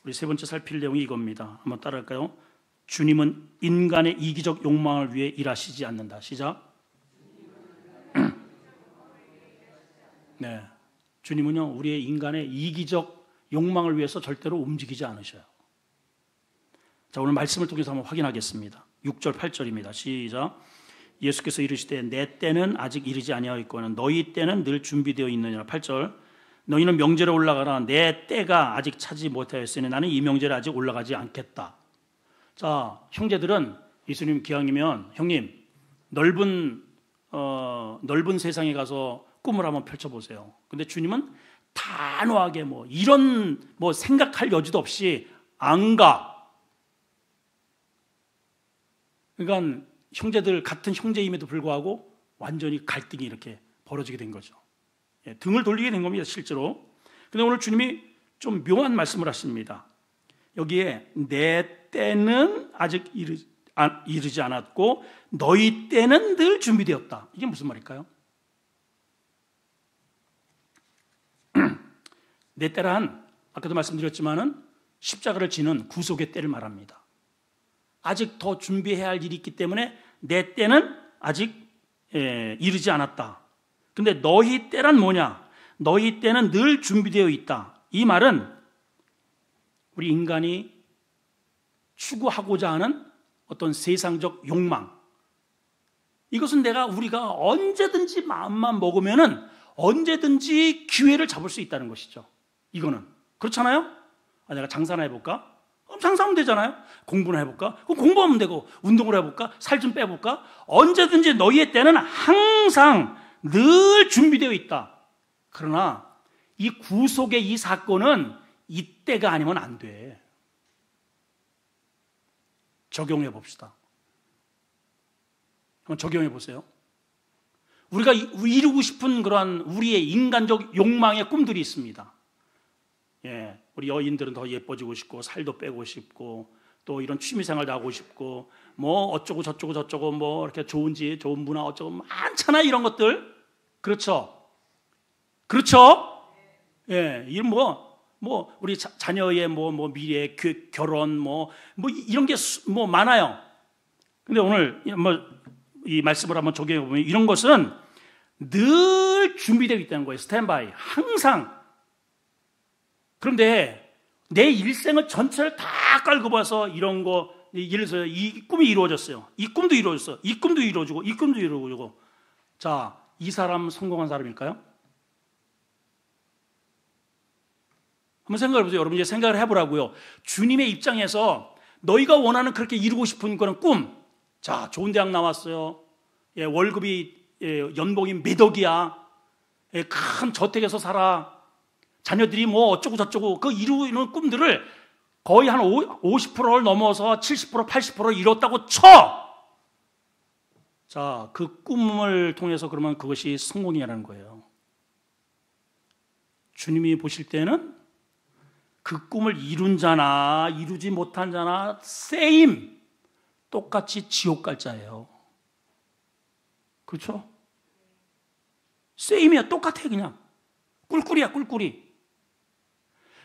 S1: 우리 세 번째 살필 내용이 이겁니다. 한번 따라할까요? 주님은 인간의 이기적 욕망을 위해 일하시지 않는다. 시작. 네, 주님은요, 우리의 인간의 이기적 욕망을 위해서 절대로 움직이지 않으셔요. 자, 오늘 말씀을 통해서 한번 확인하겠습니다. 6절 8절입니다. 시작. 예수께서 이르시되 내 때는 아직 이르지 아니하였거늘 너희 때는 늘 준비되어 있느니라. 8절. 너희는 명절에 올라가라. 내 때가 아직 차지 못하였으니 나는 이 명절에 아직 올라가지 않겠다. 자, 형제들은 예수님 기왕이면 형님 넓은 세상에 가서 꿈을 한번 펼쳐보세요. 근데 주님은 단호하게 이런 생각할 여지도 없이 안 가. 그러니까 형제들 같은 형제임에도 불구하고 완전히 갈등이 이렇게 벌어지게 된 거죠. 등을 돌리게 된 겁니다, 실제로. 근데 오늘 주님이 좀 묘한 말씀을 하십니다. 여기에 내 때는 아직 이르지 않았고 너희 때는 늘 준비되었다. 이게 무슨 말일까요? 내 때란 아까도 말씀드렸지만은 십자가를 지는 구속의 때를 말합니다. 아직 더 준비해야 할 일이 있기 때문에 내 때는 아직 이르지 않았다. 근데 너희 때란 뭐냐? 너희 때는 늘 준비되어 있다. 이 말은 우리 인간이 추구하고자 하는 어떤 세상적 욕망, 이것은 우리가 언제든지 마음만 먹으면은 언제든지 기회를 잡을 수 있다는 것이죠. 이거는 그렇잖아요. 내가 장사나 해볼까? 그럼 장사하면 되잖아요. 공부나 해볼까? 그럼 공부하면 되고, 운동을 해볼까? 살 좀 빼볼까? 언제든지 너희의 때는 항상 늘 준비되어 있다. 그러나 이 구속의 이 사건은 이때가 아니면 안 돼. 적용해 봅시다. 한번 적용해 보세요. 우리가 이루고 싶은 그러한 우리의 인간적 욕망의 꿈들이 있습니다. 우리 여인들은 더 예뻐지고 싶고 살도 빼고 싶고 또 이런 취미생활도 하고 싶고 어쩌고 저쩌고 이렇게 좋은 문화 어쩌고 많잖아요. 이런 것들. 그렇죠? 이런 우리 자녀의 미래, 결혼 이런 게 많아요. 근데 오늘 이 말씀을 한번 적용해 보면 이런 것은 늘 준비되어 있다는 거예요. 스탠바이, 항상. 그런데 내 일생을 전체를 다 깔고 봐서 이런 거, 예를 들어서 이 꿈이 이루어졌어요. 이 꿈도 이루어졌어. 이 꿈도 이루어지고, 이 꿈도 이루어지고. 자, 이 사람 성공한 사람일까요? 한번 생각해 보세요. 여러분, 이제 생각을 해보라고요. 주님의 입장에서 너희가 원하는 그렇게 이루고 싶은 그런 꿈. 자, 좋은 대학 나왔어요. 월급이, 연봉이 몇 억이야. 큰 저택에서 살아. 자녀들이 어쩌고 저쩌고 그 이루는 꿈들을 거의 한 50%를 넘어서 70%, 80% 이뤘다고 쳐! 자, 그 꿈을 통해서 그러면 그것이 성공이라는 거예요. 주님이 보실 때는 그 꿈을 이룬 자나 이루지 못한 자나 세임, 똑같이 지옥 갈 자예요. 그렇죠? 세임이야. 똑같아. 그냥 꿀꿀이야. 꿀꿀이.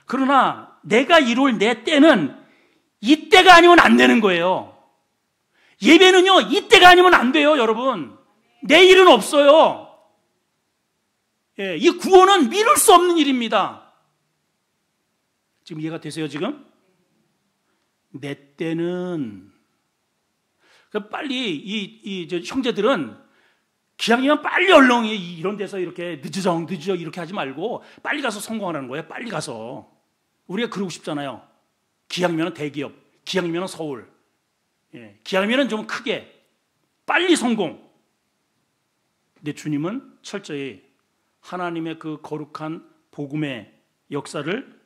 S1: 그러나 내가 이룰 내 때는 이때가 아니면 안 되는 거예요. 예배는요, 이때가 아니면 안 돼요. 여러분, 내일은 없어요. 예, 이 구원은 미룰 수 없는 일입니다. 지금 이해가 되세요, 지금? 내 때는 빨리 이 형제들은 기왕이면 빨리 얼렁 이런 데서 이렇게 늦어 이렇게 하지 말고 빨리 가서 성공하라는 거예요. 빨리 가서. 우리가 그러고 싶잖아요. 기왕이면 대기업, 기왕이면 서울, 예, 기왕이면 좀 크게 빨리 성공. 근데 주님은 철저히 하나님의 그 거룩한 복음의 역사를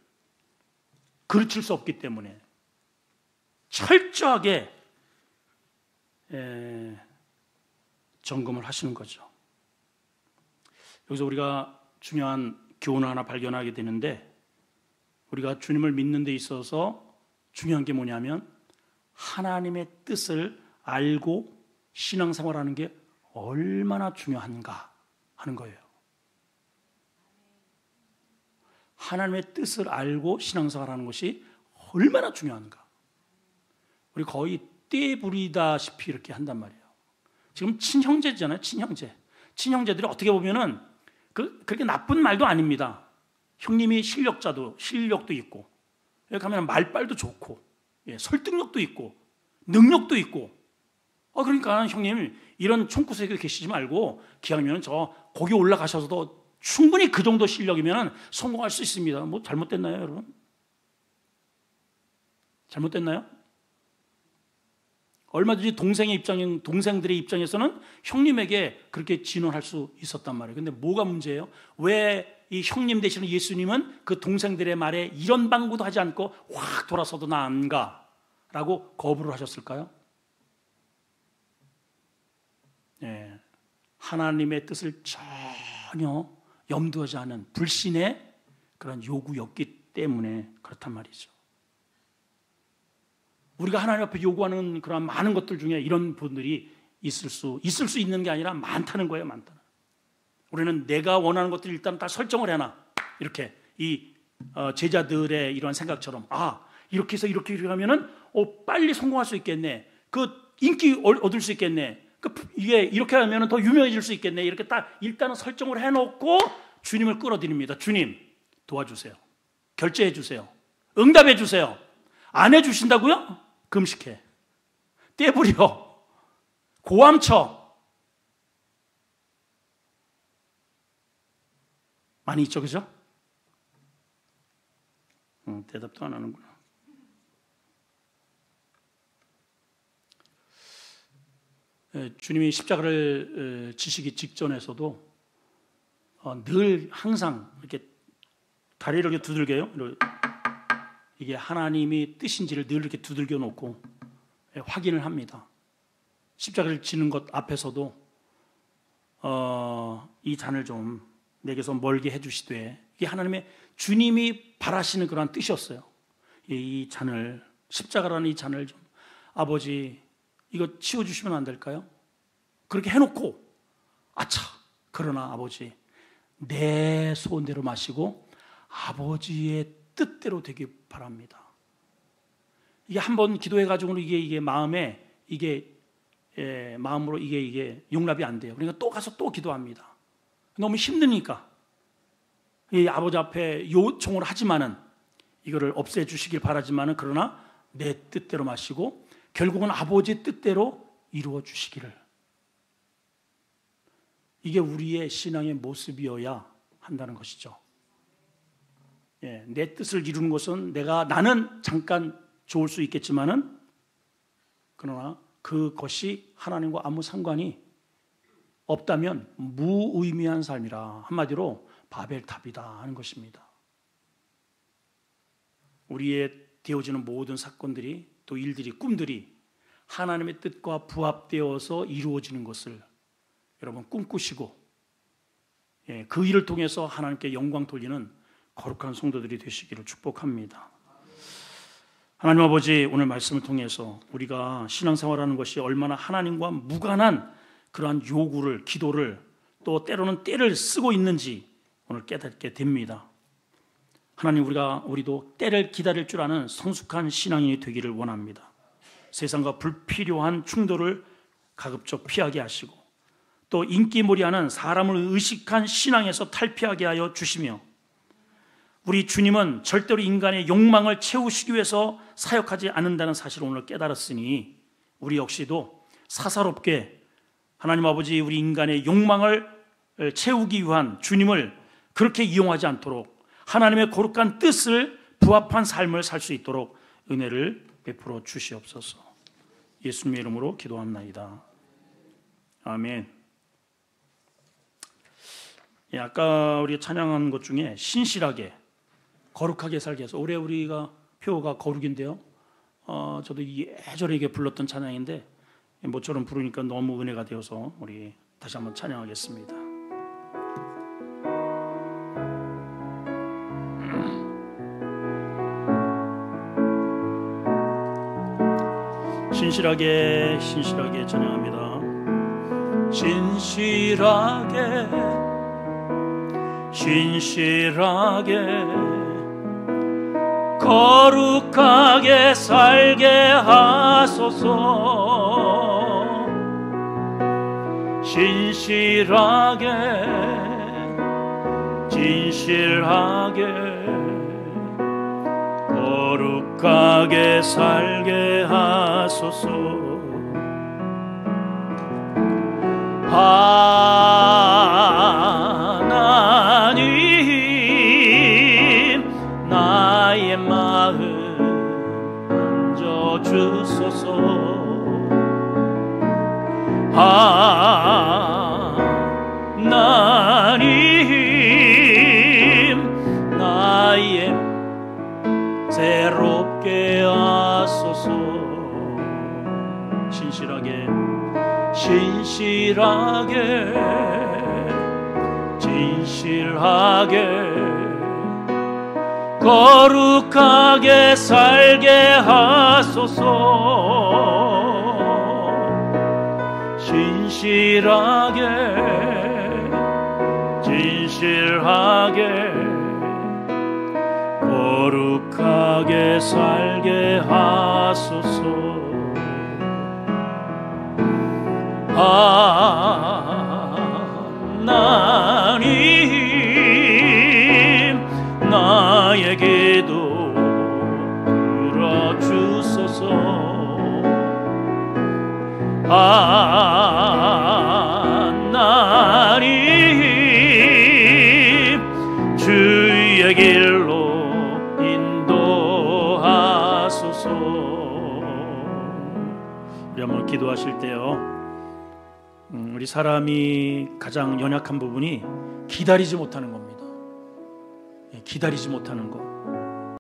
S1: 그르칠 수 없기 때문에 철저하게 점검을 하시는 거죠. 여기서 우리가 중요한 교훈을 하나 발견하게 되는데, 우리가 주님을 믿는 데 있어서 중요한 게 뭐냐면 하나님의 뜻을 알고 신앙생활하는 게 얼마나 중요한가 하는 거예요. 하나님의 뜻을 알고 신앙생활하는 것이 얼마나 중요한가. 우리 거의 떼부리다시피 이렇게 한단 말이에요. 지금 친형제잖아요. 친형제들이 어떻게 보면은 그렇게 나쁜 말도 아닙니다. 형님이 실력도 있고, 여기 가면 말빨도 좋고, 예, 설득력도 있고, 능력도 있고. 그러니까 형님 이런 총구석에 계시지 말고 기왕이면 저 거기 올라가셔서도 충분히 그 정도 실력이면 성공할 수 있습니다. 뭐 잘못됐나요, 여러분? 잘못됐나요? 얼마든지 동생들의 입장에서는 형님에게 그렇게 진언할 수 있었단 말이에요. 근데 뭐가 문제예요? 왜 이 형님 되시는 예수님은 그 동생들의 말에 이런 방구도 하지 않고 확 돌아서도 나 안 가 라고 거부를 하셨을까요? 네, 하나님의 뜻을 전혀 염두하지 않은 불신의 그런 요구였기 때문에 그렇단 말이죠. 우리가 하나님 앞에 요구하는 그런 많은 것들 중에 이런 분들이 있을 수 있는 게 아니라 많다는 거예요. 많다는. 우리는 내가 원하는 것들 일단 다 설정을 해놔. 이렇게 이 제자들의 이러한 생각처럼, 이렇게 해서 이렇게 하면은 빨리 성공할 수 있겠네. 그 인기 얻을 수 있겠네. 이게 이렇게 하면은 더 유명해질 수 있겠네. 이렇게 딱 일단은 설정을 해놓고 주님을 끌어들입니다. 주님 도와주세요. 결제해 주세요. 응답해 주세요. 안 해주신다고요? 금식해. 떼부려. 고함쳐. 많이 있죠, 그죠? 대답도 안 하는구나. 주님이 십자가를 지시기 직전에서도 늘 항상 이렇게 다리를 이렇게 두들겨요. 이게 하나님이 뜻인지를 늘 이렇게 두들겨 놓고 확인을 합니다. 십자가를 지는 것 앞에서도 이 잔을 좀 내게서 멀게 해주시되, 이게 하나님의 주님이 바라시는 그러한 뜻이었어요. 이 잔을, 십자가라는 이 잔을 좀 아버지 이거 치워주시면 안 될까요? 그렇게 해놓고 그러나 아버지 내 소원대로 마시고 아버지의 뜻대로 되길 바랍니다. 이게 한번 기도해가지고는 이게 마음으로 이게 용납이 안 돼요. 그러니까 또 가서 또 기도합니다. 너무 힘드니까 이 아버지 앞에 요청을 하지만은 이거를 없애주시길 바라지만은 그러나 내 뜻대로 마시고 결국은 아버지의 뜻대로 이루어 주시기를. 이게 우리의 신앙의 모습이어야 한다는 것이죠. 내 뜻을 이루는 것은 나는 잠깐 좋을 수 있겠지만은 그러나 그것이 하나님과 아무 상관이 없다면 무의미한 삶이라, 한마디로 바벨탑이다 하는 것입니다. 우리의 되어지는 모든 사건들이 또 일들이 꿈들이 하나님의 뜻과 부합되어서 이루어지는 것을 여러분 꿈꾸시고 그 일을 통해서 하나님께 영광 돌리는 거룩한 성도들이 되시기를 축복합니다. 하나님 아버지, 오늘 말씀을 통해서 우리가 신앙생활하는 것이 얼마나 하나님과 무관한 그러한 요구를, 기도를, 또 때로는 때를 쓰고 있는지 오늘 깨닫게 됩니다. 하나님, 우리도 때를 기다릴 줄 아는 성숙한 신앙인이 되기를 원합니다. 세상과 불필요한 충돌을 가급적 피하게 하시고 또 인기몰이하는 사람을 의식한 신앙에서 탈피하게 하여 주시며, 우리 주님은 절대로 인간의 욕망을 채우시기 위해서 사역하지 않는다는 사실을 오늘 깨달았으니 우리 역시도 사사롭게 하나님 아버지 우리 인간의 욕망을 채우기 위한 주님을 그렇게 이용하지 않도록 하나님의 거룩한 뜻을 부합한 삶을 살 수 있도록 은혜를 베풀어 주시옵소서. 예수님의 이름으로 기도합나이다. 아멘. 아까 우리 찬양한 것 중에 신실하게 거룩하게 살게 해서, 올해 우리가 표가 거룩인데요. 저도 예전에 이게 불렀던 찬양인데 모처럼 부르니까 너무 은혜가 되어서 우리 다시 한번 찬양하겠습니다. 신실하게 신실하게 찬양합니다. 신실하게 신실하게 거룩하게 살게 하소서. 신실하게 진실하게 거룩하게 살게 하소서. 하나님 나의 마음 만져주소서. 하나님 나의 새롭게 하소서. 신실하게 신실하게 진실하게 거룩하게 살게 하소서. 신실하게 진실하게 거룩하게 살게 하소서. 하나님 나의 기도 들어주소서. 하나님 주의 길로 인도하소서. 우리 한번 기도하실 때요, 우리 사람이 가장 연약한 부분이 기다리지 못하는 겁니다. 기다리지 못하는 것.